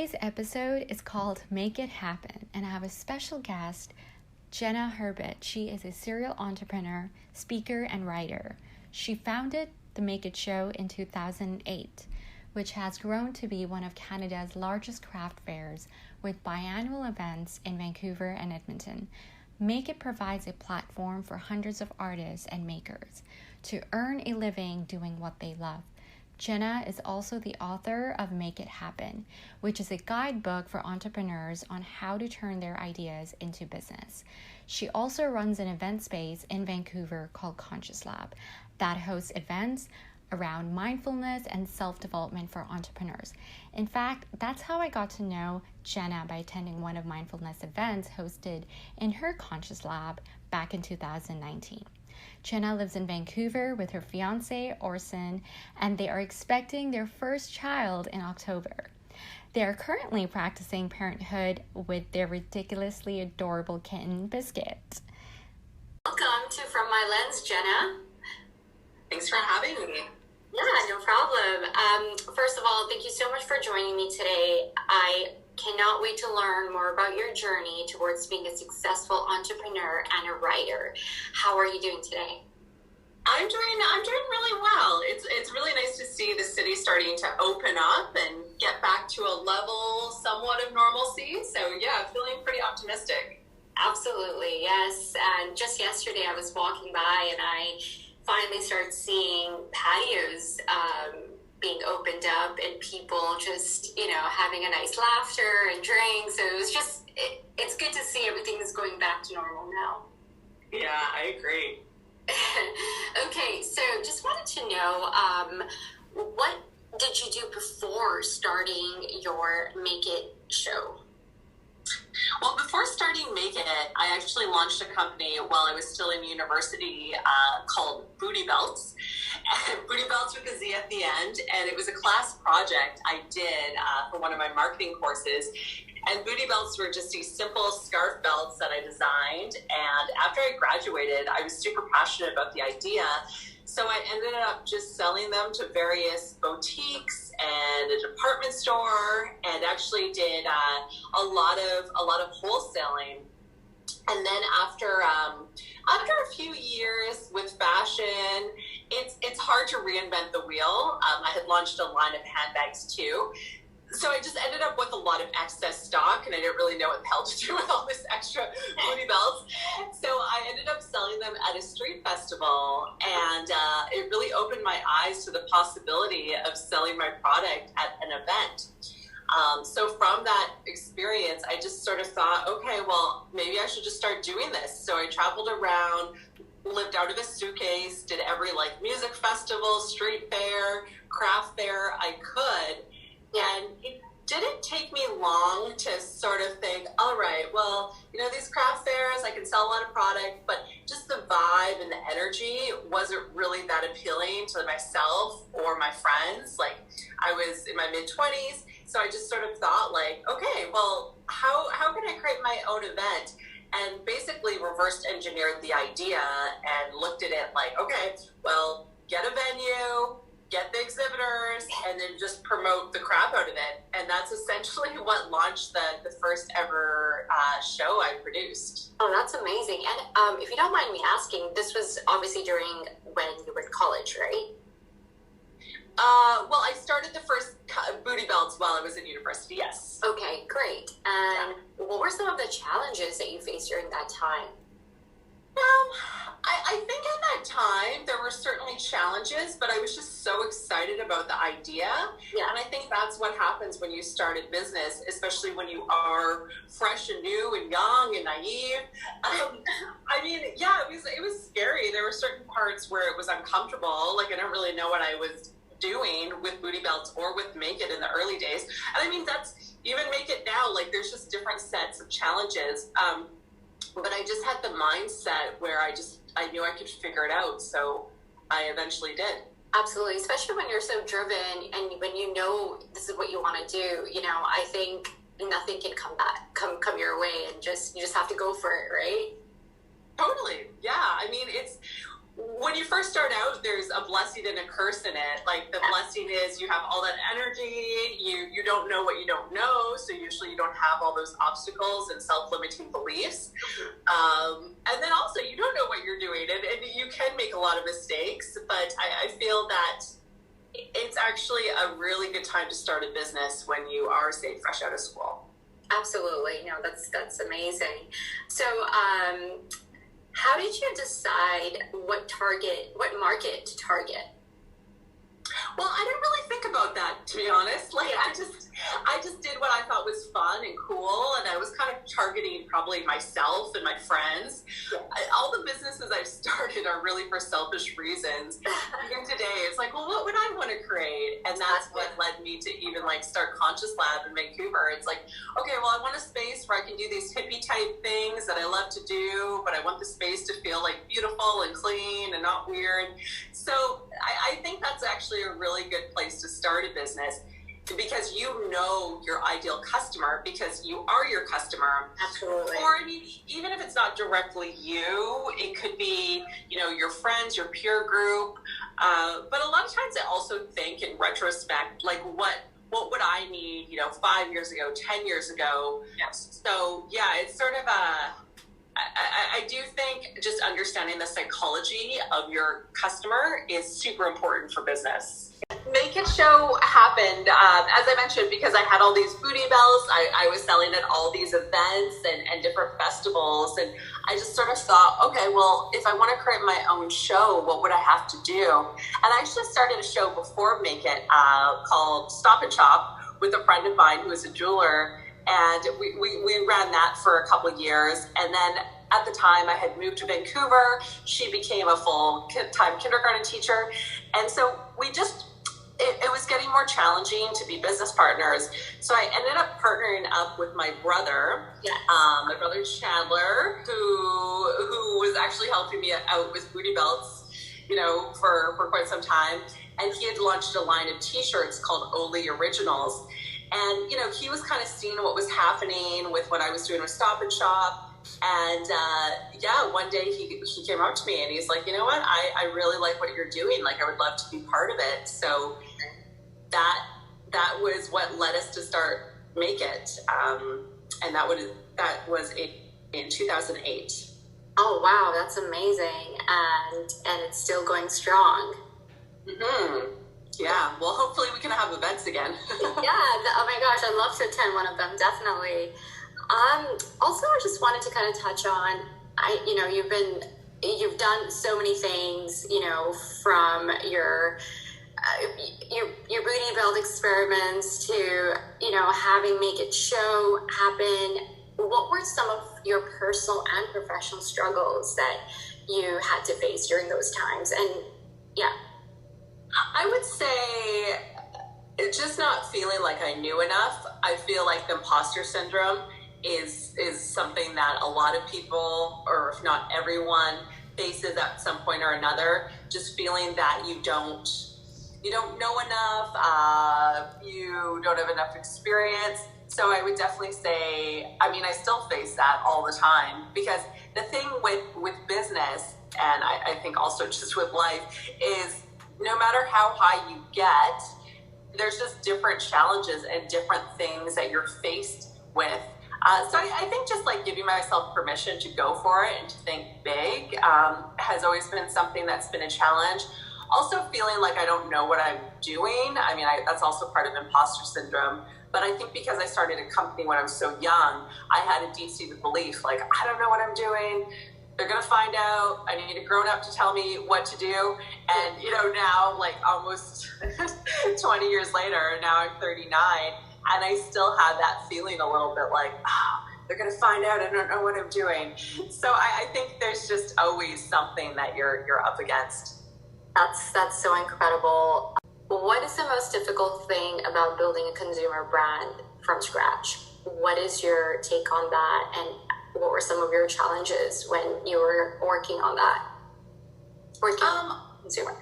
Today's episode is called Make It Happen, and I have a special guest, Jenna Herbut. She is a serial entrepreneur, speaker, and writer. She founded the Make It Show in 2008, which has grown to be one of Canada's largest craft fairs with biannual events in Vancouver and Edmonton. Make It provides a platform for hundreds of artists and makers to earn a living doing what they love. Jenna is also the author of Make It Happen, which is a guidebook for entrepreneurs on how to turn their ideas into business. She also runs an event space in Vancouver called Conscious Lab that hosts events around mindfulness and self-development for entrepreneurs. In fact, that's how I got to know Jenna, by attending one of mindfulness events hosted in her Conscious Lab back in 2019. Jenna lives in Vancouver with her fiance, Orson, and they are expecting their first child in October. They are currently practicing parenthood with their ridiculously adorable kitten, Biscuit. Welcome to From My Lens, Jenna. Thanks for having me. Yeah, no problem. First of all, thank you so much for joining me today. I cannot wait to learn more about your journey towards being a successful entrepreneur and a writer. How are you doing today? I'm doing really well. It's really nice to see the city starting to open up and get back to a level somewhat of normalcy. So yeah, feeling pretty optimistic. Absolutely, yes. And just yesterday I was walking by and I finally started seeing patios being opened up and people just, having a nice laughter and drinks. So it was just, it's good to see everything is going back to normal now. Yeah, I agree. Okay, so just wanted to know, what did you do before starting your Make It show? Well, before starting Make It, I actually launched a company while I was still in university called Booty Belts. And Booty Belts with a Z at the end. And it was a class project I did for one of my marketing courses. And Booty Belts were just these simple scarf belts that I designed. And after I graduated, I was super passionate about the idea. So I ended up just selling them to various boutiques and a department store, and actually did a lot of wholesaling. And then after a few years with fashion, it's hard to reinvent the wheel. I had launched a line of handbags too. So I just ended up with a lot of excess stock, and I didn't really know what the hell to do with all this extra booty belts. So I ended up selling them at a street festival, and it really opened my eyes to the possibility of selling my product at an event. So from that experience, I just sort of thought, okay, well, maybe I should just start doing this. So I traveled around, lived out of a suitcase, did every music festival, street fair, craft fair I could. And it didn't take me long to sort of think, all right, well, these craft fairs, I can sell a lot of product, but just the vibe and the energy wasn't really that appealing to myself or my friends. I was in my mid-20s, so I just sort of thought, okay, well, how can I create my own event? And basically reversed engineered the idea and looked at it okay, well, get a venue, get the exhibitors, and then just promote the crap out of it. And that's essentially what launched the first ever show I produced. Oh, that's amazing. And if you don't mind me asking, this was obviously during when you were in college, right? Well, I started the first Booty Belts while I was in university, yes. Okay, great. And what were some of the challenges that you faced during that time? I think at that time there were certainly challenges, but I was just so excited about the idea. Yeah. And I think that's what happens when you start a business, especially when you are fresh and new and young and naive. It was scary. There were certain parts where it was uncomfortable. I didn't really know what I was doing with Booty Belts or with Make It in the early days. And that's even Make It now. There's just different sets of challenges. But I just had the mindset where I knew I could figure it out. So I eventually did. Absolutely. Especially when you're so driven and when this is what you want to do, I think nothing can come your way, and you just have to go for it, right? Totally. Yeah. It's when you first start out, there's a blessing and a curse in it. Like the blessing is you have all that energy, you don't know what you don't know, so usually you don't have all those obstacles and self-limiting beliefs. And then also you don't know what you're doing, and you can make a lot of mistakes, but I feel that it's actually a really good time to start a business when you are, say, fresh out of school. Absolutely. No, that's amazing. So, how did you decide what market to target? Well, I didn't really think about that, to be honest. Like, I just did what I thought was fun and cool, and I was kind of targeting probably myself and my friends. Yeah. All the businesses I've started are really for selfish reasons. Even today, it's like, well, what would I want to create? And that's what led me to even like start Conscious Lab in Vancouver. It's like, okay, well, I want a space where I can do these hippie type things that I love to do, but I want the space to feel like beautiful and clean and not weird. So I think that's actually a really good place to start a business, because you know your ideal customer, because you are your customer. Absolutely. Or I mean, even if it's not directly you, it could be, your friends, your peer group. But a lot of times I also think in retrospect, like what would I need, 5 years ago, 10 years ago? Yes. So yeah, it's sort of I do think just understanding the psychology of your customer is super important for business. Make It Show happened, as I mentioned, because I had all these booty belts. I was selling at all these events and different festivals. And I just sort of thought, okay, well, if I want to create my own show, what would I have to do? And I actually started a show before Make It called Stop and Shop with a friend of mine who is a jeweler. And we ran that for a couple of years. And then at the time I had moved to Vancouver. She became a full-time kindergarten teacher. And so it was getting more challenging to be business partners. So I ended up partnering up with my brother, my brother Chandler, who was actually helping me out with booty belts, for quite some time. And he had launched a line of t-shirts called Oli Originals. And, he was kind of seeing what was happening with what I was doing with Stop and Shop. And, one day he came up to me and he's like, you know what, I really like what you're doing. Like, I would love to be part of it. So that was what led us to start Make It. And that was in 2008. Oh, wow. That's amazing. And it's still going strong. Mm-hmm. Yeah, well, hopefully we can have events again. Oh my gosh, I'd love to attend one of them, definitely. Also, I just wanted to kind of touch on, you've done so many things, from your booty belt experiments to, having Make It Show happen. What were some of your personal and professional struggles that you had to face during those times? And yeah. I would say just not feeling like I knew enough. I feel like the imposter syndrome is something that a lot of people, or if not everyone, faces at some point or another. Just feeling that you don't know enough, you don't have enough experience. So I would definitely say, I still face that all the time, because the thing with business, and I think also just with life, is no matter how high you get, there's just different challenges and different things that you're faced with. So I think just like giving myself permission to go for it and to think big has always been something that's been a challenge. Also feeling like I don't know what I'm doing. That's also part of imposter syndrome. But I think because I started a company when I was so young, I had a deep-seated belief, like, I don't know what I'm doing. They're going to find out. I need a grown-up to tell me what to do. And, now, like, almost 20 years later, now I'm 39, and I still have that feeling a little bit like, they're going to find out. I don't know what I'm doing. So I think there's just always something that you're up against. That's so incredible. What is the most difficult thing about building a consumer brand from scratch? What is your take on that? And what were some of your challenges when you were working on that? Consumer.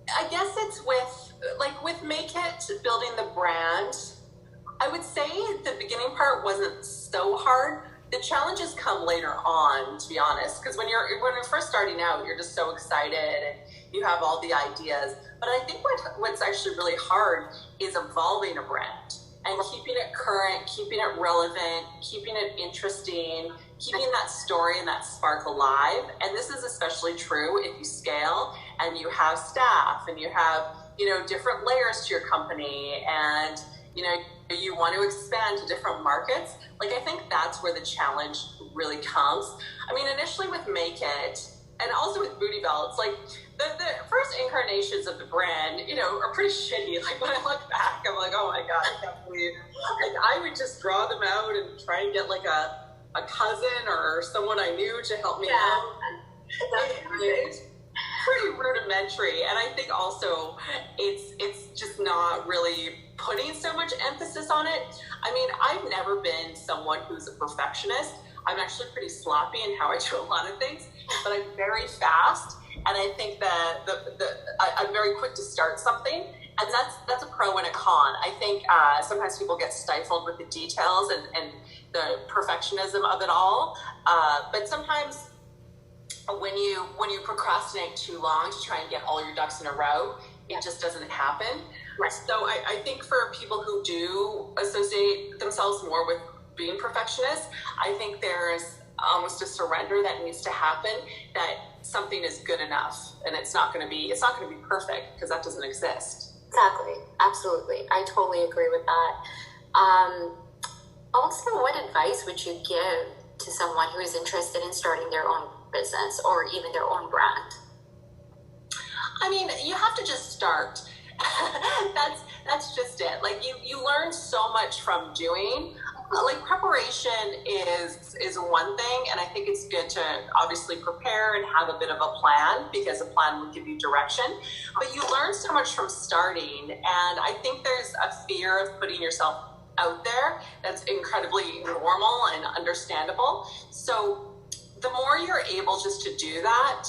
I guess it's with Make It, building the brand. I would say the beginning part wasn't so hard, The challenges come later on, to be honest, because when you're first starting out, you're just so excited and you have all the ideas. But I think what's actually really hard is evolving a brand and keeping it current, keeping it relevant, keeping it interesting, keeping that story and that spark alive. And this is especially true if you scale and you have staff and you have, different layers to your company, and you want to expand to different markets. Like, I think that's where the challenge really comes. I mean, initially with Make It and also with Booty Belts, like the first incarnations of the brand, are pretty shitty. Like, when I look back, I'm like, oh my God, I can't believe, like, I would just draw them out and try and get like a cousin or someone I knew to help me out. It's pretty rudimentary. And I think also it's just not really putting so much emphasis on it. I mean, I've never been someone who's a perfectionist. I'm actually pretty sloppy in how I do a lot of things, but I'm very fast. And I think that I'm very quick to start something. And that's a pro and a con. I think sometimes people get stifled with the details and the perfectionism of it all. But sometimes when you procrastinate too long to try and get all your ducks in a row, it just doesn't happen. Right. So I think for people who do associate themselves more with being perfectionists, I think there's almost a surrender that needs to happen, that something is good enough, and it's not going to be perfect, because that doesn't exist. Exactly. Absolutely. I totally agree with that. Also, what advice would you give to someone who is interested in starting their own business or even their own brand? I mean, you have to just start. That's just it. Like, you learn so much from doing. Like, preparation is one thing, and I think it's good to obviously prepare and have a bit of a plan, because a plan will give you direction. But you learn so much from starting, and I think there's a fear of putting yourself out there that's incredibly normal and understandable. So the more you're able just to do that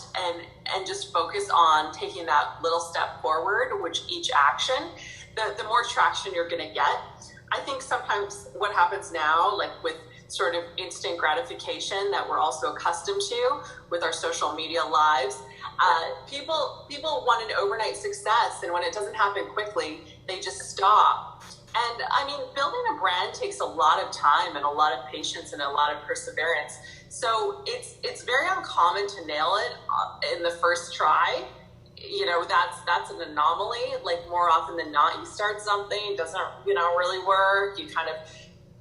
and just focus on taking that little step forward, which each action, the more traction you're going to get. I think sometimes what happens now, like with sort of instant gratification that we're also accustomed to with our social media lives, people want an overnight success, and when it doesn't happen quickly, they just stop. And I mean, building a brand takes a lot of time and a lot of patience and a lot of perseverance. So it's very uncommon to nail it in the first try. That's an anomaly. Like, more often than not, you start something, doesn't really work. You kind of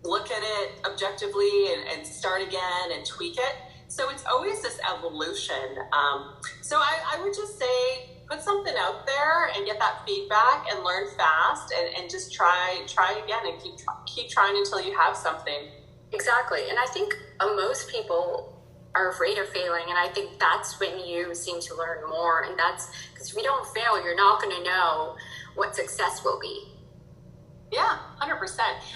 look at it objectively and start again and tweak it. So it's always this evolution. So I would just say, put something out there and get that feedback and learn fast and just try again and keep trying until you have something. Exactly. And I think most people are afraid of failing, and I think that's when you seem to learn more. And that's because if you don't fail, you're not going to know what success will be. Yeah, 100%. And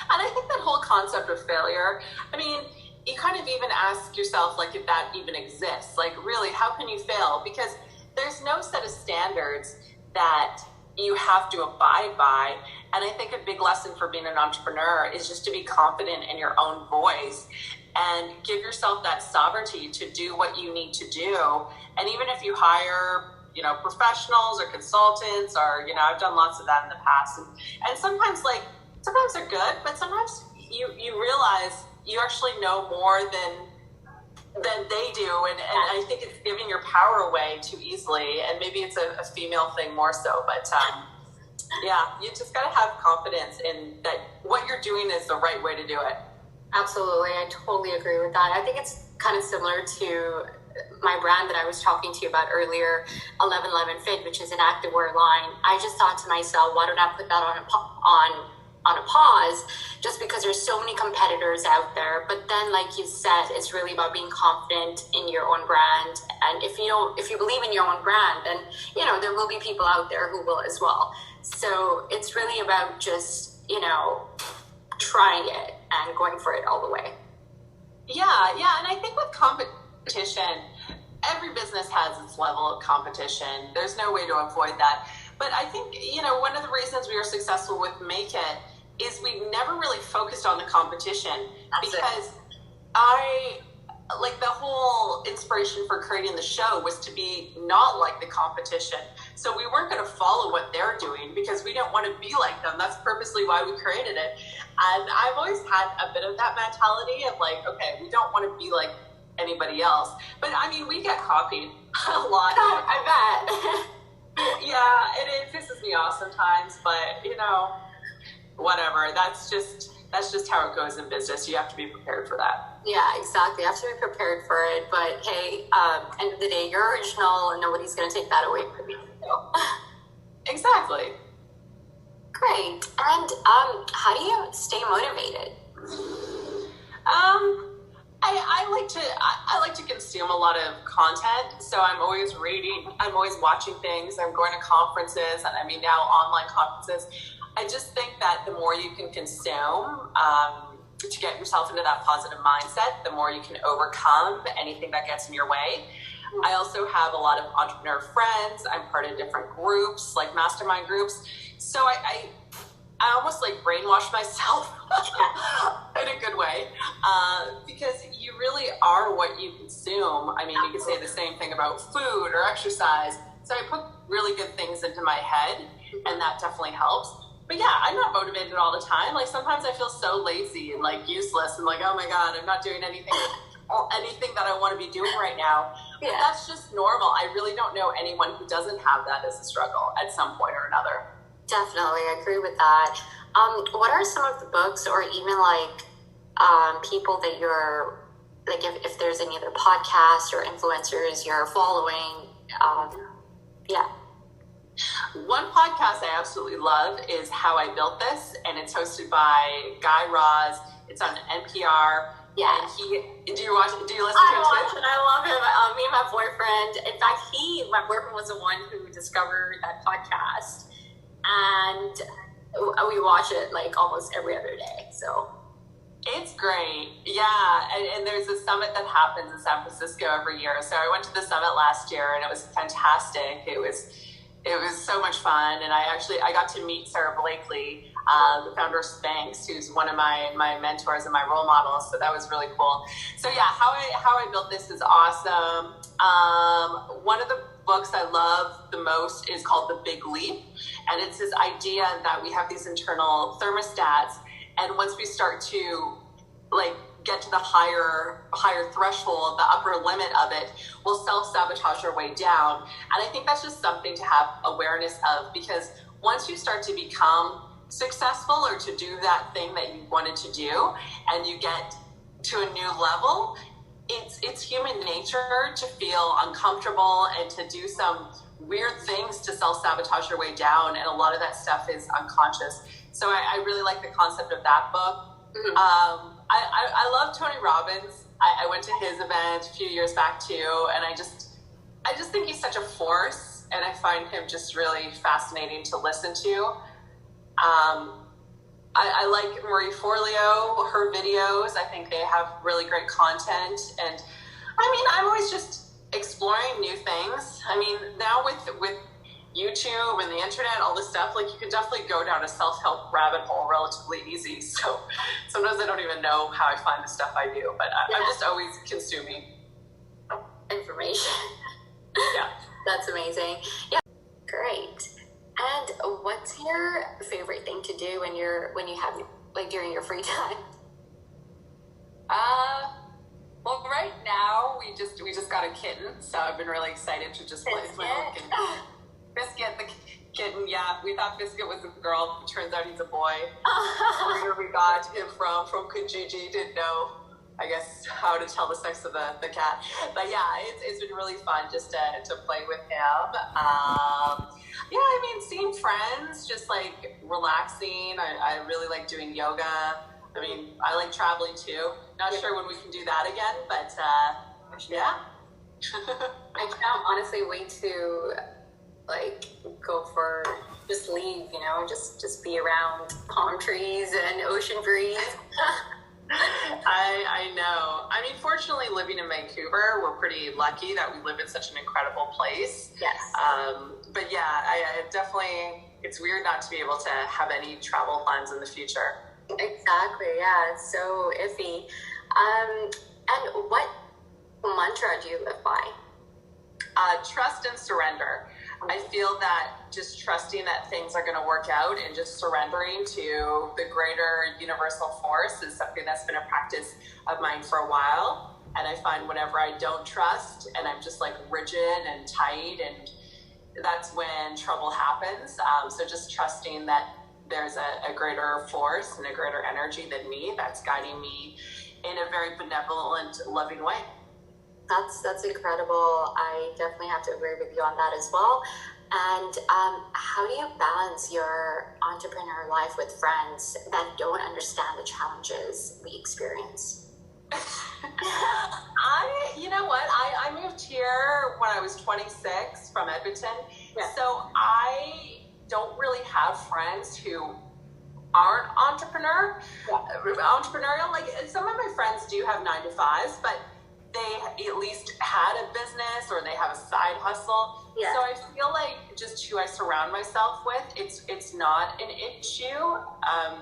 I think that whole concept of failure, I mean, you kind of even ask yourself, like, if that even exists. Like, really, how can you fail? Because there's no set of standards that you have to abide by. And I think a big lesson for being an entrepreneur is just to be confident in your own voice and give yourself that sovereignty to do what you need to do. And even if you hire, professionals or consultants, or, I've done lots of that in the past. And sometimes they're good, but sometimes you realize you actually know more than they do. And I think it's giving your power away too easily. And maybe it's a female thing more so, but yeah, you just got to have confidence in that what you're doing is the right way to do it. Absolutely. I totally agree with that. I think it's kind of similar to my brand that I was talking to you about earlier, 1111 Fit, which is an activewear line. I just thought to myself, why don't I put that on a pause, just because there's so many competitors out there. But then, like you said, it's really about being confident in your own brand. And if you believe in your own brand, then, there will be people out there who will as well. So it's really about just, trying it and going for it all the way. Yeah. And I think with competition, every business has its level of competition. There's no way to avoid that. But I think, one of the reasons we were successful with Make It is we never really focused on the competition. Because like the whole inspiration for creating the show was to be not like the competition. So we weren't going to follow what they're doing because we didn't want to be like them. That's purposely why we created it. And I've always had a bit of that mentality of like, okay, we don't want to be like anybody else. But I mean, we get copied a lot. I bet. Yeah, it pisses me off sometimes, but you know, whatever. That's just how it goes in business. You have to be prepared for that. Yeah, exactly. You have to be prepared for it. But hey, end of the day, you're original and nobody's going to take that away from you. So. Exactly. Great. And how do you stay motivated? I like to consume a lot of content. So I'm always reading, I'm always watching things, I'm going to conferences, and I mean now online conferences. I just think that the more you can consume, to get yourself into that positive mindset, the more you can overcome anything that gets in your way. I also have a lot of entrepreneur friends. I'm part of different groups, like mastermind groups. So I almost like brainwash myself in a good way, because you really are what you consume. I mean, you could say the same thing about food or exercise. So I put really good things into my head, and that definitely helps. But yeah, I'm not motivated all the time. Like sometimes I feel so lazy and like useless and like, oh my God, I'm not doing anything that I want to be doing right now. But that's just normal. I really don't know anyone who doesn't have that as a struggle at some point or another. Definitely, I agree with that. What are some of the books or even like people that you're, like if there's any other podcasts or influencers you're following? One podcast I absolutely love is How I Built This, and it's hosted by Guy Raz. It's on NPR. Yeah. And do you listen to it? I watch it. I love him. Me and my boyfriend. In fact, my boyfriend was the one who discovered that podcast, and we watch it like almost every other day. So it's great. Yeah. And there's a summit that happens in San Francisco every year. So I went to the summit last year, and it was fantastic. It was so much fun, and I got to meet Sarah Blakely, the founder of Spanx, who's one of my mentors and my role models. So that was really cool. So yeah, how I built this is awesome. One of the books I love the most is called The Big Leap, and it's this idea that we have these internal thermostats, and once we start to like get to the higher threshold, the upper limit of it, we'll self-sabotage our way down. And I think that's just something to have awareness of, because once you start to become successful or to do that thing that you wanted to do and you get to a new level, it's human nature to feel uncomfortable and to do some weird things to self-sabotage your way down, and a lot of that stuff is unconscious. So I really like the concept of that book. Mm-hmm. I love Tony Robbins. I went to his event a few years back too, and I just think he's such a force, and I find him just really fascinating to listen to. I like Marie Forleo, her videos. I think they have really great content, and I mean, I'm always just exploring new things. I mean, now with YouTube and the internet, all this stuff, like you can definitely go down a self-help rabbit hole relatively easy. So sometimes I don't even know how I find the stuff I do, but I'm just always consuming information. Yeah. That's amazing. Yeah. Great. And what's your favorite thing to do when you have like during your free time? Well, right now we just got a kitten, so I've been really excited to just play with my little kitten. Biscuit, the kitten, yeah. We thought Biscuit was a girl. Turns out he's a boy. Where we got him from Kijiji. Didn't know, I guess, how to tell the sex of the cat. But yeah, it's been really fun just to play with him. Yeah, I mean, seeing friends, just like relaxing. I really like doing yoga. I mean, I like traveling too. Not sure when we can do that again, but yeah. I can't honestly wait to like go for just leave, just be around palm trees and ocean breeze. I know. I mean, fortunately, living in Vancouver, we're pretty lucky that we live in such an incredible place. Yes. But yeah, I definitely, it's weird not to be able to have any travel plans in the future. Exactly. Yeah. It's so iffy. And what mantra do you live by? Trust and surrender. I feel that just trusting that things are going to work out and just surrendering to the greater universal force is something that's been a practice of mine for a while. And I find whenever I don't trust and I'm just like rigid and tight, and that's when trouble happens. So just trusting that there's a greater force and a greater energy than me that's guiding me in a very benevolent, loving way. That's incredible. I definitely have to agree with you on that as well. And how do you balance your entrepreneur life with friends that don't understand the challenges we experience? You know what? I moved here when I was 26 from Edmonton. Yeah. So I don't really have friends who aren't entrepreneurial. Like some of my friends do have 9-to-5s, but they at least had a business or they have a side hustle. Yeah. So I feel like just who I surround myself with, it's not an issue. I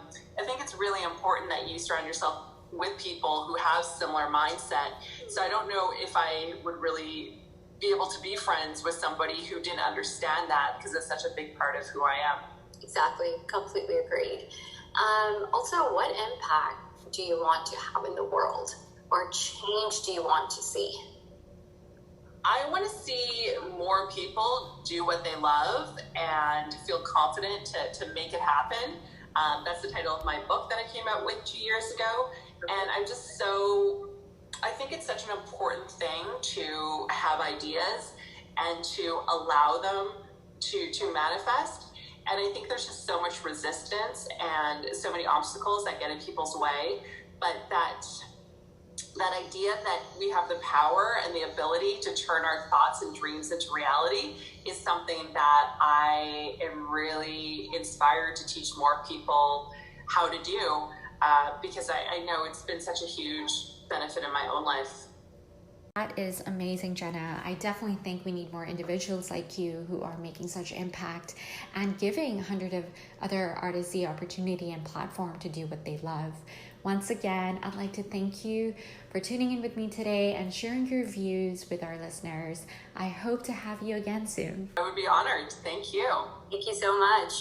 think it's really important that you surround yourself with people who have similar mindset. So I don't know if I would really be able to be friends with somebody who didn't understand that, because it's such a big part of who I am. Exactly. Completely agreed. Also, what impact do you want to have in the world, or change do you want to see? I want to see more people do what they love and feel confident to make it happen. That's the title of my book that I came out with 2 years ago. And I think it's such an important thing to have ideas and to allow them to manifest. And I think there's just so much resistance and so many obstacles that get in people's way. But that idea that we have the power and the ability to turn our thoughts and dreams into reality is something that I am really inspired to teach more people how to do, because I know it's been such a huge benefit in my own life. That is amazing, Jenna. I definitely think we need more individuals like you who are making such impact and giving hundreds of other artists the opportunity and platform to do what they love. Once again, I'd like to thank you for tuning in with me today and sharing your views with our listeners. I hope to have you again soon. I would be honored. Thank you. Thank you so much.